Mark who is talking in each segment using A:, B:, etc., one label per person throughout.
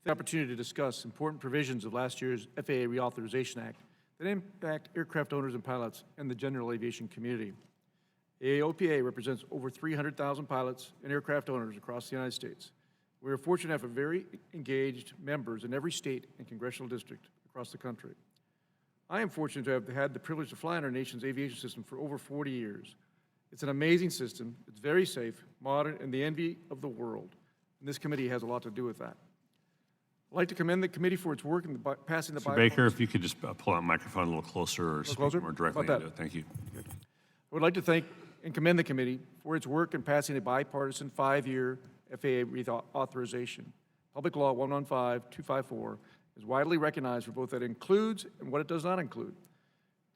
A: The opportunity to discuss important provisions of last year's FAA Reauthorization Act that impact aircraft owners and pilots and the general aviation community. AOPA represents over 300,000 pilots and aircraft owners across the United States. We are fortunate to have very engaged members in every state and congressional district across the country. I am fortunate to have had the privilege to fly in our nation's aviation system for over 40 years. It's an amazing system, it's very safe, modern, and the envy of the world. And this committee has a lot to do with that. I'd like to commend the committee for its work in passing the
B: Mr. Baker, if you could just pull out the microphone a little closer or speak more directly into it. Thank you.
A: I would like to thank and commend the committee for its work in passing a bipartisan 5-year FAA reauthorization. Public Law 115-254 is widely recognized for both what it includes and what it does not include.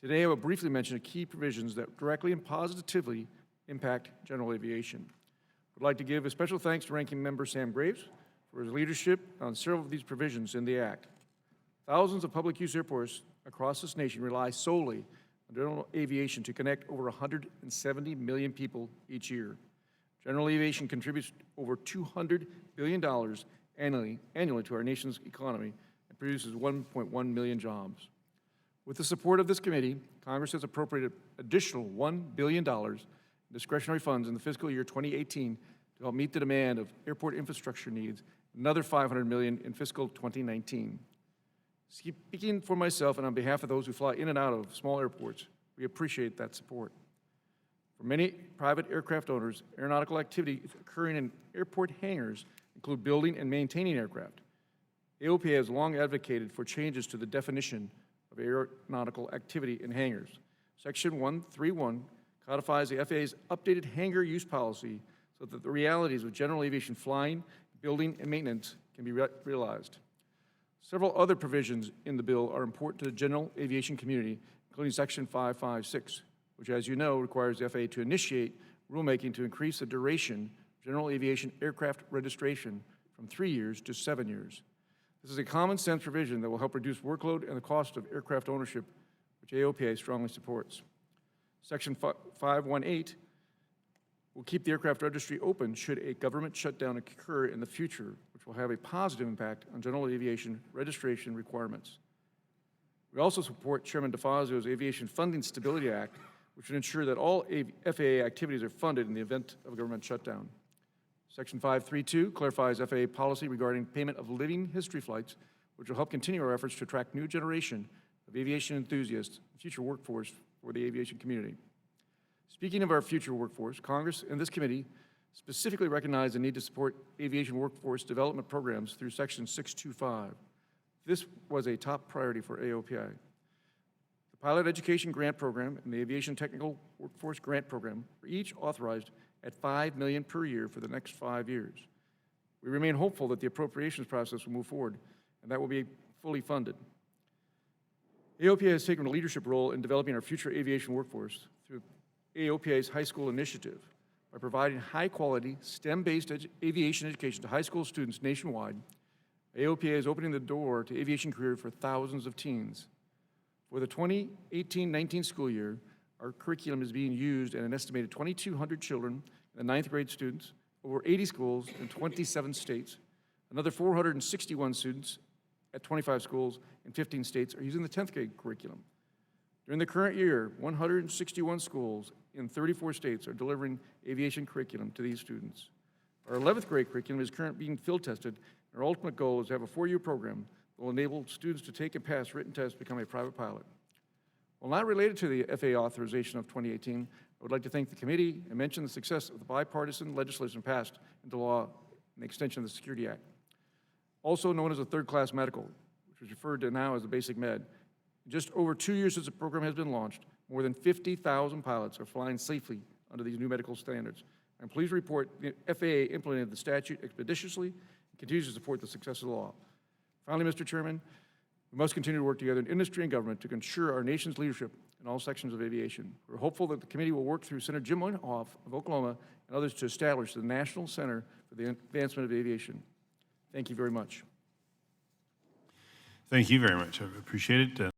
A: Today, I will briefly mention key provisions that directly and positively impact general aviation. I would like to give a special thanks to Ranking Member Sam Graves for his leadership on several of these provisions in the Act. Thousands of public use airports across this nation rely solely on general aviation to connect over 170 million people each year. General aviation contributes over $200 billion annually to our nation's economy and produces 1.1 million jobs. With the support of this committee, Congress has appropriated additional $1 billion in discretionary funds in the fiscal year 2018 to help meet the demand of airport infrastructure needs, another $500 million in fiscal 2019. Speaking for myself and on behalf of those who fly in and out of small airports, we appreciate that support. For many private aircraft owners, aeronautical activity occurring in airport hangars include building and maintaining aircraft. AOPA has long advocated for changes to the definition of aeronautical activity in hangars. Section 131 codifies the FAA's updated hangar use policy so that the realities of general aviation flying, building, and maintenance can be realized. Several other provisions in the bill are important to the general aviation community, including Section 556, which, as you know, requires the FAA to initiate rulemaking to increase the duration of general aviation aircraft registration from 3 years to 7 years. This is a common sense provision that will help reduce workload and the cost of aircraft ownership, which AOPA strongly supports. Section 518 will keep the aircraft registry open should a government shutdown occur in the future, which will have a positive impact on general aviation registration requirements. We also support Chairman DeFazio's Aviation Funding Stability Act, which would ensure that all FAA activities are funded in the event of a government shutdown. Section 532 clarifies FAA policy regarding payment of living history flights, which will help continue our efforts to attract new generation of aviation enthusiasts and future workforce for the aviation community. Speaking of our future workforce, Congress and this committee specifically recognize the need to support aviation workforce development programs through Section 625. This was a top priority for AOPA. The Pilot Education Grant Program and the Aviation Technical Workforce Grant Program are each authorized at $5 million per year for the next 5 years. We remain hopeful that the appropriations process will move forward and that will be fully funded. AOPA has taken a leadership role in developing our future aviation workforce through AOPA's High School Initiative by providing high-quality, STEM-based aviation education to high school students nationwide. AOPA is opening the door to aviation career for thousands of teens. For the 2018-19 school year, our curriculum is being used at an estimated 2,200 children and 9th grade students, over 80 schools in 27 states. Another 461 students at 25 schools in 15 states are using the 10th grade curriculum. During the current year, 161 schools in 34 states are delivering aviation curriculum to these students. Our 11th grade curriculum is currently being field tested. Our ultimate goal is to have a 4-year program that will enable students to take and pass written tests to become a private pilot. While not related to the FAA authorization of 2018, I would like to thank the committee and mention the success of the bipartisan legislation passed into law in the extension of the Security Act, also known as the third-class medical, which is referred to now as the Basic Med. In just over 2 years since the program has been launched, more than 50,000 pilots are flying safely under these new medical standards. I'm pleased to report the FAA implemented the statute expeditiously and continues to support the success of the law. Finally, Mr. Chairman, we must continue to work together in industry and government to ensure our nation's leadership in all sections of aviation. We're hopeful that the committee will work through Senator Jim Inhofe of Oklahoma and others to establish the National Center for the Advancement of Aviation. Thank you very much.
B: Thank you very much. I appreciate it.